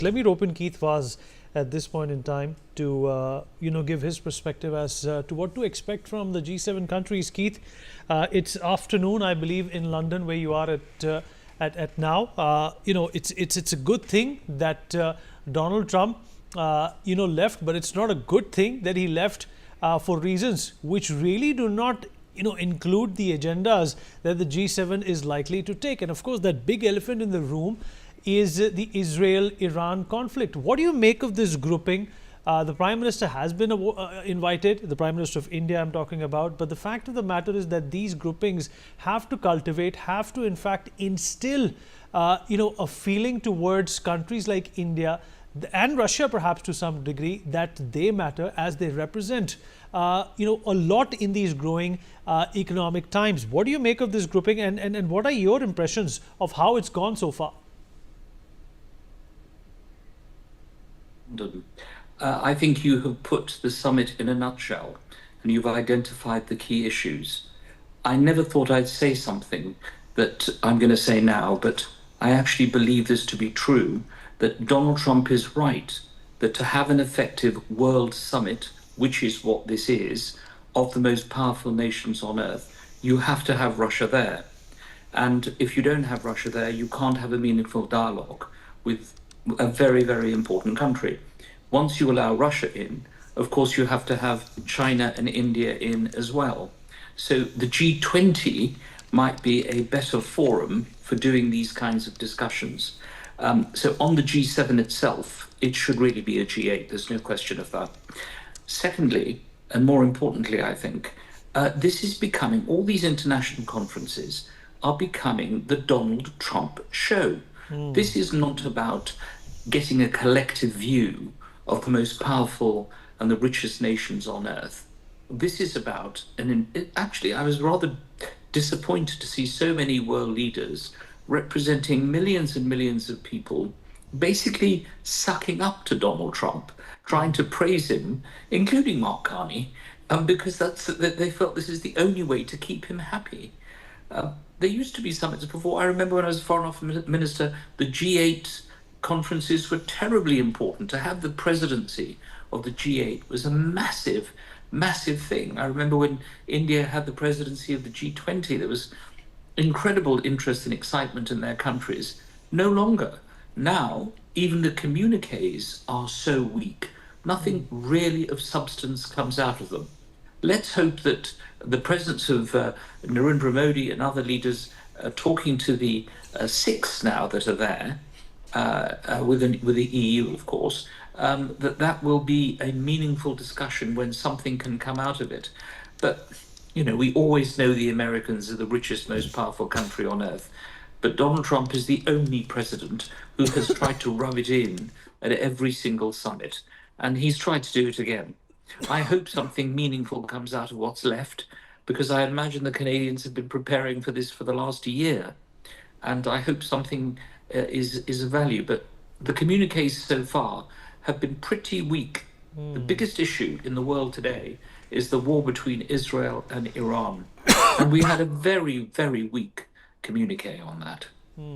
Let me rope in Keith Vaz at this point in time to give his perspective as to what to expect from the G7 countries. Keith, it's afternoon, I believe, in London, where you are at now. It's a good thing that Donald Trump left, but it's not a good thing that he left for reasons which really do not include the agendas that the G7 is likely to take. And of course, that big elephant in the room is the Israel-Iran conflict. What do you make of this grouping? The Prime Minister has been invited, the Prime Minister of India I'm talking about, but the fact of the matter is that these groupings have to in fact instill a feeling towards countries like India and Russia, perhaps to some degree, that they matter, as they represent a lot in these growing economic times. What do you make of this grouping, and what are your impressions of how it's gone so far? I think you have put the summit in a nutshell, and you've identified the key issues. I never thought I'd say something that I'm going to say now, but I actually believe this to be true, that Donald Trump is right, that to have an effective world summit, which is what this is, of the most powerful nations on earth, you have to have Russia there. And if you don't have Russia there, you can't have a meaningful dialogue with a very, very important country. Once you allow Russia in, of course, you have to have China and India in as well. So the G20 might be a better forum for doing these kinds of discussions. So on the G7 itself, it should really be a G8. There's no question of that. Secondly, and more importantly, I think, this is becoming, all these international conferences are becoming the Donald Trump show. This is not about getting a collective view of the most powerful and the richest nations on earth. This is about, actually, I was rather disappointed to see so many world leaders representing millions and millions of people basically sucking up to Donald Trump, trying to praise him, including Mark Carney, because they felt this is the only way to keep him happy. There used to be summits before. I remember when I was a Foreign Office Minister, the G8 conferences were terribly important. To have the presidency of the G8 was a massive, massive thing. I remember when India had the presidency of the G20, there was incredible interest and excitement in their countries. No longer. Now, even the communiques are so weak. Nothing really of substance comes out of them. Let's hope that the presence of Narendra Modi and other leaders talking to the six now that are there, with the EU, of course, that will be a meaningful discussion when something can come out of it. But we always know the Americans are the richest, most powerful country on earth. But Donald Trump is the only president who has tried to rub it in at every single summit. And he's tried to do it again. I hope something meaningful comes out of what's left, because I imagine the Canadians have been preparing for this for the last year. And I hope something is of value. But the communiques so far have been pretty weak. The biggest issue in the world today is the war between Israel and Iran. And we had a very, very weak communique on that.